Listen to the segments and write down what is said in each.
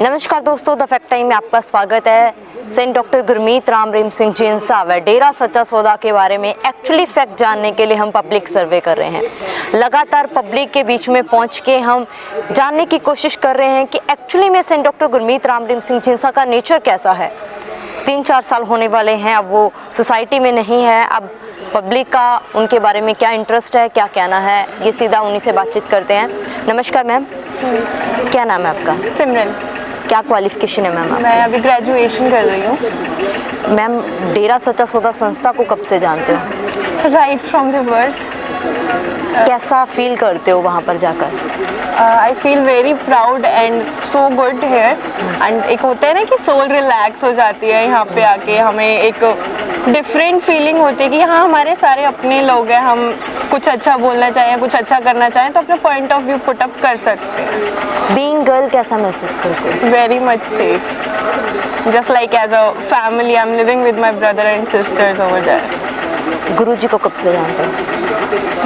नमस्कार दोस्तों, the fact time में आपका स्वागत है। सेंट डॉक्टर गुरमीत राम रहीम सिंह जिंसा व डेरा सच्चा सौदा के बारे में एक्चुअली फैक्ट जानने के लिए हम पब्लिक सर्वे कर रहे हैं। लगातार पब्लिक के बीच में पहुंच के हम जानने की कोशिश कर रहे हैं कि एक्चुअली में सेंट डॉक्टर गुरमीत राम रहीम सिंह जिंसा का नेचर कैसा है। 3-4 साल होने वाले हैं, अब वो सोसाइटी में नहीं है। अब पब्लिक का उनके बारे में क्या इंटरेस्ट है, क्या कहना है, ये सीधा उन्हीं से बातचीत करते हैं। नमस्कार मैम, क्या नाम है आपका? सिमरन। क्या क्वालिफिकेशन है मैम? मैं अभी ग्रेजुएशन कर रही हूँ। मैम, डेरा सच्चा सौदा संस्था को कब से जानते हो? Right from the birth. कैसा फील करते हो वहाँ पर जाकर? I feel very proud and so good here. And एक होता है ना कि सोल रिलैक्स हो जाती है यहाँ पे आके। हमें एक डिफरेंट फीलिंग होती है कि हाँ, हमारे सारे अपने लोग हैं। हम कुछ अच्छा बोलना चाहें, कुछ अच्छा करना चाहें तो अपने point of view put up कर सकते हैं। बीइंग गर्ल कैसा महसूस करते हो? Very much safe. Just like as a family I am living with my brother and sisters over there. Guruji को कब से जानते हो?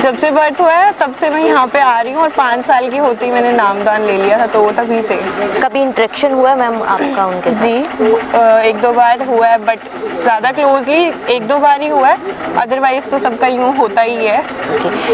जब से बर्थ हुआ है तब से मैं यहाँ पे आ रही हूँ और 5 साल की होती मैंने नामदान ले लिया था, तो वो तभी से। कभी इंटरेक्शन हुआ है मैम आपका उनके साथ? जी 1-2 बार हुआ है, बट ज़्यादा क्लोजली 1-2 बार ही हुआ है। अदरवाइज तो सबका यूँ होता ही है।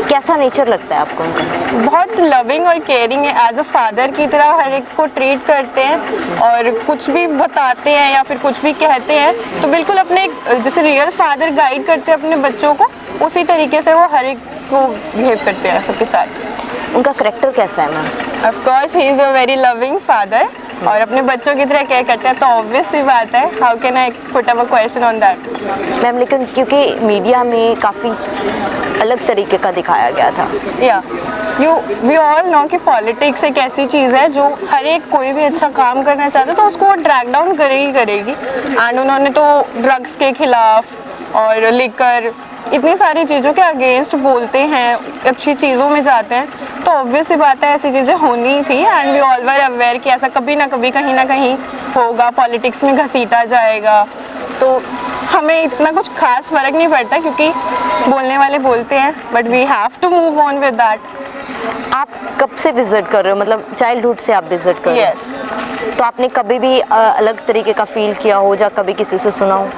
कैसा नेचर लगता है आपको उनका? बहुत लविंग और केयरिंग है। एज अ फादर की तरह हर एक को ट्रीट करते हैं और कुछ भी बताते हैं या फिर कुछ भी कहते हैं तो बिल्कुल अपने जैसे रियल फादर गाइड करते हैं अपने बच्चों को, उसी तरीके से वो हर एक को बिहेव करते हैं सबके साथ। उनका करैक्टर कैसा है ma'am? Of course he is a very loving father और अपने बच्चों की तरह केयर करते हैं, तो ऑब्वियस सी बात है। How can I put up a question on that ma'am? लेकिन क्योंकि मीडिया में काफ़ी अलग तरीके का दिखाया गया था। या वी ऑल नो कि पॉलिटिक्स एक ऐसी चीज़ है जो हर एक कोई भी अच्छा काम करना चाहता है तो उसको वो ड्रैग डाउन करेगी। एंड उन्होंने तो ड्रग्स के खिलाफ और लिकर इतनी सारी चीज़ों के अगेंस्ट बोलते हैं, अच्छी चीज़ों में जाते हैं, तो ऑब्वियस सी बात है ऐसी चीज़ें होनी थी। And we all were aware कि ऐसा कभी ना कभी कहीं ना कहीं होगा, पॉलिटिक्स में घसीटा जाएगा। तो हमें इतना कुछ खास फर्क नहीं पड़ता क्योंकि बोलने वाले बोलते हैं, but we have to move on with that. आप कब से विजिट कर रहे हो? मतलब चाइल्डहुड से आप विजिट कर रहे हो? यस। तो आपने कभी भी अलग तरीके का फील किया हो या कभी किसी से सुना हो?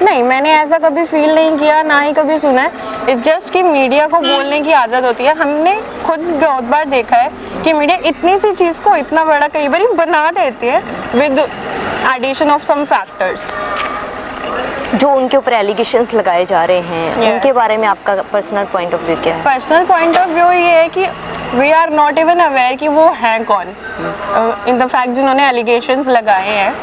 नहीं, मैंने ऐसा कभी फील नहीं किया, ना ही कभी सुना है। इट्स जस्ट कि मीडिया को बोलने की आदत होती है। हमने खुद बहुत बार देखा है कि मीडिया इतनी सी चीज़ को इतना बड़ा कई बार बना देती है with addition of some factors. जो उनके ऊपर एलिगेशंस लगाए जा रहे हैं, उनके बारे में आपका पर्सनल पॉइंट ऑफ व्यू क्या है? पर्सनल पॉइंट ऑफ व्यू ये है कि we are not even aware कि वो हैं कौन। इन द फैक्ट जिन्होंने एलिगेशंस लगाए हैं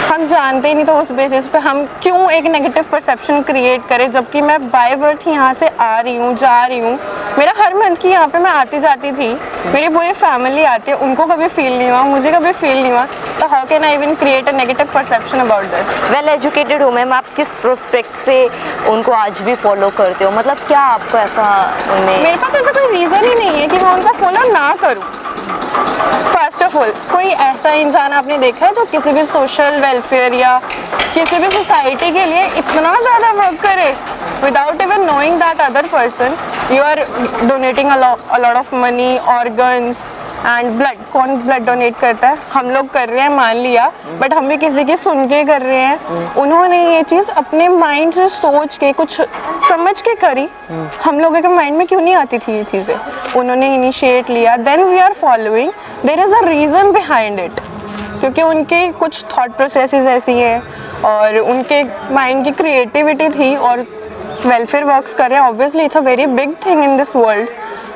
हम जानते ही नहीं, तो उस बेसिस पे हम क्यों एक नेगेटिव परसेप्शन क्रिएट करें, जबकि मैं बाय बर्थ यहाँ से आ रही हूँ, जा रही हूँ। मेरा हर मंथ की यहाँ पे मैं आती जाती थी, मेरी पूरी फैमिली आती है, उनको कभी फील नहीं हुआ, मुझे कभी फील नहीं हुआ, तो how can I even create a negative perception about this? Well educated हो मैम, आप किस प्रोस्पेक्ट से उनको आज भी फॉलो करते हो? मतलब क्या आपको ऐसा उनमें? मेरे पास ऐसा कोई रीज़न ही नहीं है कि मैं उनको फॉलो ना करूँ। फर्स्ट ऑफ ऑल, कोई ऐसा इंसान आपने देखा है जो किसी भी सोशल वेलफेयर या किसी भी सोसाइटी के लिए इतना ज़्यादा वर्क करे without even knowing that other person? You are donating a lot of money, organs and blood. कौन ब्लड डोनेट करता है? हम लोग कर रहे हैं, मान लिया, बट हम भी किसी की सुन के कर रहे हैं। उन्होंने ये चीज़ अपने माइंड से सोच के कुछ समझ के करी। हम लोगों के माइंड में क्यों नहीं आती थी ये चीज़ें? उन्होंने इनिशिएट लिया, then we are following. There is a reason behind it, क्योंकि उनके कुछ थॉट प्रोसेसेस ऐसी हैं और उनके माइंड की क्रिएटिविटी थी और वेलफेयर वर्क्स कर रहे हैं। Obviously it's a very big thing in this world.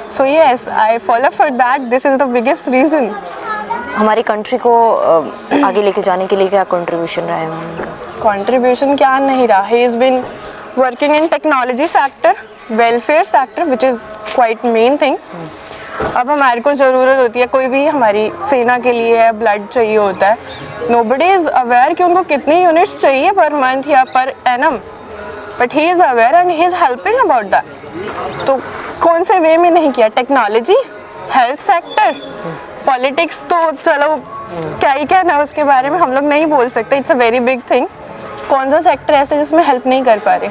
So yes, I follow for that. This is the biggest reason. हमारी कंट्री को आगे लेके जाने के लिए क्या कंट्रीब्यूशन रहा है उनका? कंट्रीब्यूशन क्या नहीं रहा? He has been working in technology sector, welfare sector, which is quite main thing. अब हमारे को ज़रूरत होती है, कोई भी हमारी सेना के लिए ब्लड चाहिए होता है, nobody is aware कि उनको कितनी यूनिट्स चाहिए पर मंथ या per annum, but he is aware and he is helping about that. तो कौन से वे में नहीं किया? टेक्नोलॉजी, हेल्थ सेक्टर, पॉलिटिक्स तो चलो क्या ही कहना उसके बारे में हम लोग नहीं बोल सकते। It's a very big thing. कौन सा सेक्टर ऐसे जिसमें हेल्प नहीं कर पा रहे?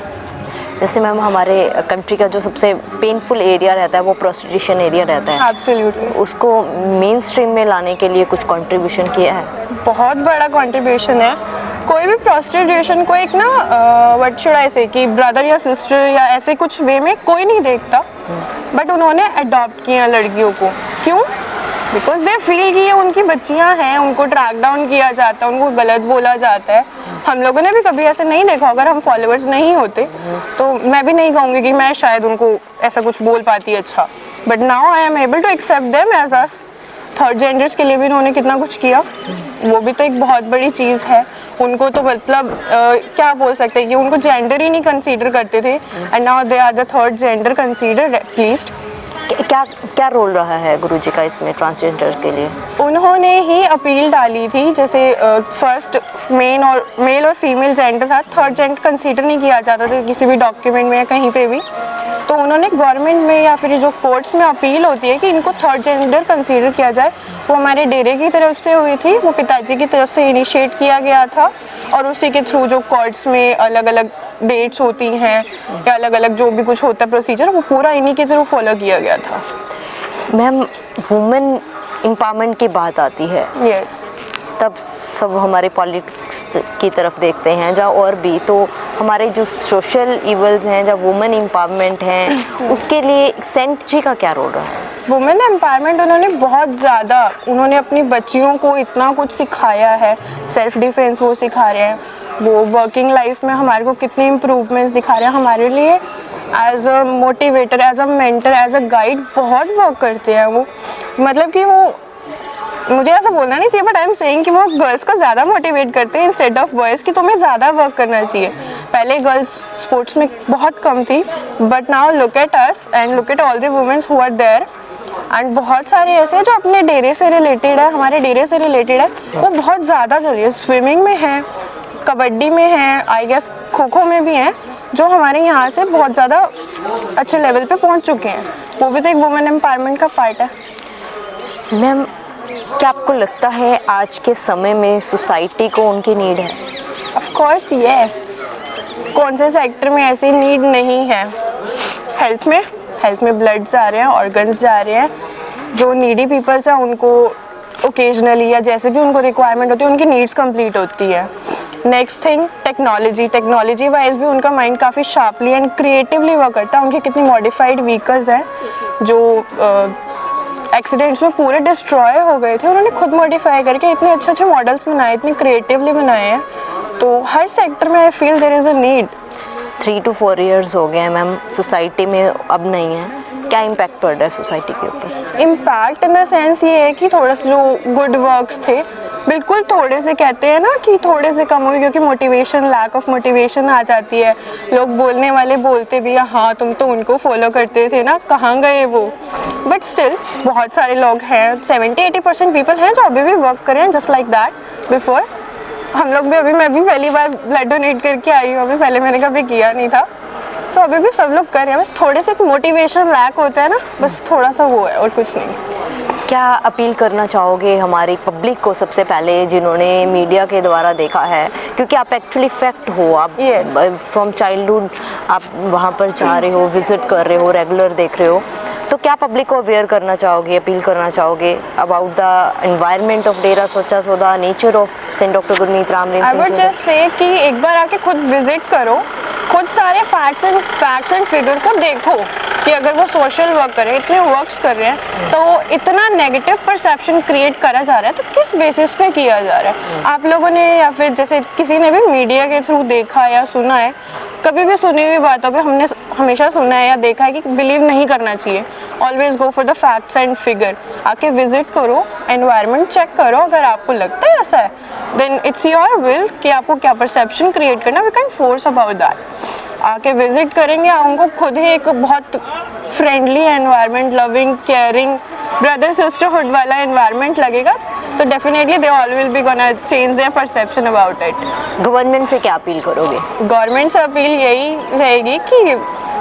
जैसे मैम हमारे कंट्री का जो सबसे पेनफुल एरिया रहता है वो प्रोस्टिट्यूशन एरिया रहता है, एब्सोल्युटली। उसको मेन स्ट्रीम में लाने के लिए कुछ कंट्रीब्यूशन किया है? बहुत बड़ा कंट्रीब्यूशन है। कोई भी प्रोस्टिट्यूशन को एक ना व्हाट शुड आई से कि ब्रदर या सिस्टर या ऐसे कुछ वे में कोई नहीं देखता, बट उन्होंने अडॉप्ट किया लड़कियों को। क्यों? बिकॉज दे फील कि ये उनकी बच्चियां हैं, उनको ट्रैक डाउन किया जाता है, उनको गलत बोला जाता है। हम लोगों ने भी कभी ऐसे नहीं देखा, अगर हम फॉलोअर्स नहीं होते तो मैं भी नहीं कहूँगी कि मैं शायद उनको ऐसा कुछ बोल पाती अच्छा, but now I am able to accept them as us. Third genders के लिए भी उन्होंने कितना कुछ किया, वो भी तो एक बहुत बड़ी चीज़ है। उनको तो मतलब क्या बोल सकते हैं कि उनको जेंडर ही नहीं कंसीडर करते थे, and now they are the third gender considered at least. क्या क्या रोल रहा है गुरुजी का इसमें ट्रांसजेंडर के लिए? उन्होंने ही अपील डाली थी, जैसे फर्स्ट मेल और फीमेल जेंडर था, थर्ड जेंडर कंसीडर नहीं किया जाता था किसी भी डॉक्यूमेंट में या कहीं पे भी। तो उन्होंने गवर्नमेंट में या फिर जो कोर्ट्स में अपील होती है कि इनको थर्ड जेंडर कंसीडर किया जाए, वो हमारे डेरे की तरफ से हुई थी, वो पिताजी की तरफ से इनिशिएट किया गया था, और उसी के थ्रू जो कोर्ट्स में अलग अलग डेट्स होती हैं या अलग अलग जो भी कुछ होता है प्रोसीजर, वो पूरा इन्हीं के थ्रू फॉलो किया गया था। मैम वुमेन एम्पावरमेंट की बात आती है, यस, तब सब हमारे पॉलिटिक्स की तरफ देखते हैं, जहाँ और भी तो हमारे जो सोशल इवल्स हैं, जहाँ वुमेन एम्पावरमेंट हैं, उसके लिए सेंट जी का क्या रोल रहा है? वुमेन एम्पावरमेंट उन्होंने बहुत ज़्यादा, उन्होंने अपनी बच्चियों को इतना कुछ सिखाया है, सेल्फ डिफेंस वो सिखा रहे हैं, वो वर्किंग लाइफ में हमारे को कितने इम्प्रूवमेंट्स दिखा रहे हैं, हमारे लिए as a motivator, as a mentor, as a guide बहुत वर्क करते हैं वो। मतलब कि वो, मुझे ऐसा बोलना नहीं चाहिए, बट आई एम सेइंग कि वो गर्ल्स को ज़्यादा मोटिवेट करते हैं इंस्टेड ऑफ बॉयज़, कि तुम्हें ज़्यादा वर्क करना चाहिए। पहले गर्ल्स स्पोर्ट्स में बहुत कम थी, but now look at us and look at all the womens who are there, and बहुत सारे ऐसे जो अपने डेरे से रिलेटेड है, हमारे डेरे से रिलेटेड है, वो बहुत ज़्यादा चल रही है। स्विमिंग में है, कबड्डी में है, आई गेस खो खो में भी हैं, जो हमारे यहाँ से बहुत ज़्यादा अच्छे लेवल पे पहुँच चुके हैं। वो भी तो एक वुमेन एम्पावरमेंट का पार्ट है। मैम क्या आपको लगता है आज के समय में सोसाइटी को उनकी नीड है? Of course yes. कौन से सेक्टर में ऐसी नीड नहीं है? हेल्थ में ब्लड जा रहे हैं, ऑर्गन्स जा रहे हैं, जो नीडी पीपल्स हैं उनको ओकेजनली या जैसे भी उनको रिक्वायरमेंट होती है उनकी नीड्स कंप्लीट होती है। नेक्स्ट थिंग टेक्नोलॉजी वाइज भी उनका माइंड काफ़ी शार्पली एंड क्रिएटिवली वर्क करता है। उनके कितनी मॉडिफाइड व्हीकल्स हैं जो एक्सीडेंट्स में पूरे डिस्ट्रॉय हो गए थे, उन्होंने खुद मॉडिफाई करके इतने अच्छे बढ़िया बनाए, इतने क्रिएटिवली बनाए हैं। तो हर सेक्टर में I feel there is a need. 3 to 4 years हो गए हैं मैम, सोसाइटी में अब नहीं है, क्या इम्पैक्ट पड़ रहा है सोसाइटी के ऊपर? इम्पैक्ट इन द सेंस ये है कि थोड़ा सा जो गुड वर्क्स थे, बिल्कुल थोड़े से कहते हैं ना कि थोड़े से कम हुई, क्योंकि मोटिवेशन, लैक ऑफ मोटिवेशन आ जाती है। लोग बोलने वाले बोलते भी हैं, हाँ तुम तो उनको फॉलो करते थे ना, कहाँ गए वो? बट स्टिल बहुत सारे लोग हैं, 70-80% पीपल हैं जो अभी भी वर्क कर रहे हैं जस्ट लाइक दैट बिफोर। हम लोग भी, अभी मैं भी पहली बार ब्लड डोनेट करके आई हूँ, अभी पहले मैंने कभी किया नहीं था। सो अभी भी सब लोग कर रहे हैं, बस थोड़े से मोटिवेशन लैक होता है ना, बस थोड़ा सा वो है और कुछ नहीं। क्या अपील करना चाहोगे हमारी पब्लिक को, सबसे पहले जिन्होंने मीडिया के द्वारा देखा है, क्योंकि आप एक्चुअली फैक्ट हो, आप फ्रॉम चाइल्डहुड आप वहाँ पर जा रहे हो, विजिट कर रहे हो, रेगुलर देख रहे हो, तो क्या पब्लिक को अवेयर करना चाहोगे, अपील करना चाहोगे about the environment of Dera Sachcha Sauda, nature of saint doctor Gurmeet Ram Rahim Singh? I would just say कि एक बार आके खुद विजिट करो, खुद सारे फैक्ट्स एंड फिगर को देखो कि अगर वो सोशल वर्क कर रहे हैं, इतने वर्क्स कर रहे हैं, तो इतना नेगेटिव परसेप्शन क्रिएट करा जा रहा है, तो किस बेसिस पे किया जा रहा है? आप लोगों ने या फिर जैसे किसी ने भी मीडिया के थ्रू देखा या सुना है, कभी भी सुनी हुई बातों पे हमने हमेशा सुना है या देखा है कि बिलीव नहीं करना चाहिए। Always go for the facts and figure. आके विजिट करो, एनवायरनमेंट चेक करो, अगर आपको लगता है ऐसा है देन इट्स योर विल कि आपको क्या परसेप्शन क्रिएट करना, we can force about that. आके विजिट करेंगे, उनको खुद ही एक बहुत friendly environment, loving, caring, brother sisterhood वाला एनवायरनमेंट लगेगा, तो definitely they all will be gonna change their perception about it. Government से क्या अपील करोगे? गवर्नमेंट से अपील यही रहेगी कि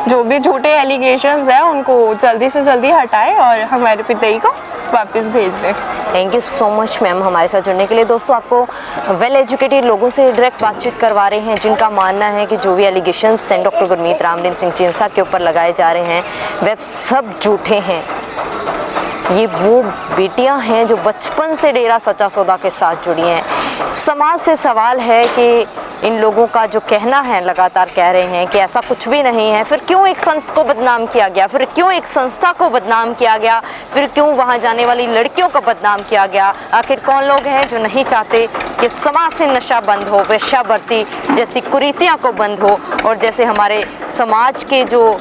जो भी झूठे एलिगेशंस हैं उनको जल्दी से जल्दी हटाएं और हमारे पिताई को वापस भेज दें। Thank you so much ma'am हमारे साथ जुड़ने के लिए। दोस्तों, आपको वेल एजुकेटेड लोगों से डायरेक्ट बातचीत करवा रहे हैं जिनका मानना है कि जो भी एलिगेशंस हैं डॉक्टर गुरमीत राम रहीम सिंह चिंसा के ऊपर लगाए जा रहे हैं वे सब झूठे हैं। ये वो बेटियां हैं जो बचपन से डेरा सच्चा सौदा के साथ जुड़ी हैं। समाज से सवाल है कि इन लोगों का जो कहना है, लगातार कह रहे हैं कि ऐसा कुछ भी नहीं है, फिर क्यों एक संत को बदनाम किया गया, फिर क्यों एक संस्था को बदनाम किया गया, फिर क्यों वहाँ जाने वाली लड़कियों को बदनाम किया गया। आखिर कौन लोग हैं जो नहीं चाहते कि समाज से नशा बंद हो, वेश्यावृत्ति जैसी कुरीतियाँ को बंद हो, और जैसे हमारे समाज के जो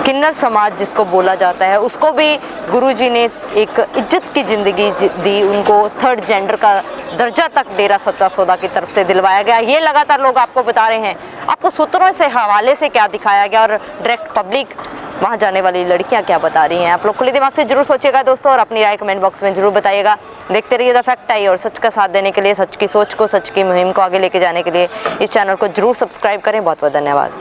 किन्नर समाज जिसको बोला जाता है उसको भी गुरुजी ने एक इज्जत की ज़िंदगी दी, उनको थर्ड जेंडर का दर्जा तक डेरा सच्चा सौदा की तरफ से दिलवाया गया। ये लगातार लोग आपको बता रहे हैं। आपको सूत्रों से हवाले से क्या दिखाया गया और डायरेक्ट पब्लिक वहाँ जाने वाली लड़कियाँ क्या बता रही हैं, आप लोग खुले दिमाग से जरूर सोचिएगा दोस्तों, और अपनी राय कमेंट बॉक्स में जरूर बताइएगा। देखते रहिए द फैक्ट आई, और सच का साथ देने के लिए, सच की सोच को, सच की मुहिम को आगे लेके जाने के लिए इस चैनल को जरूर सब्सक्राइब करें। बहुत बहुत धन्यवाद।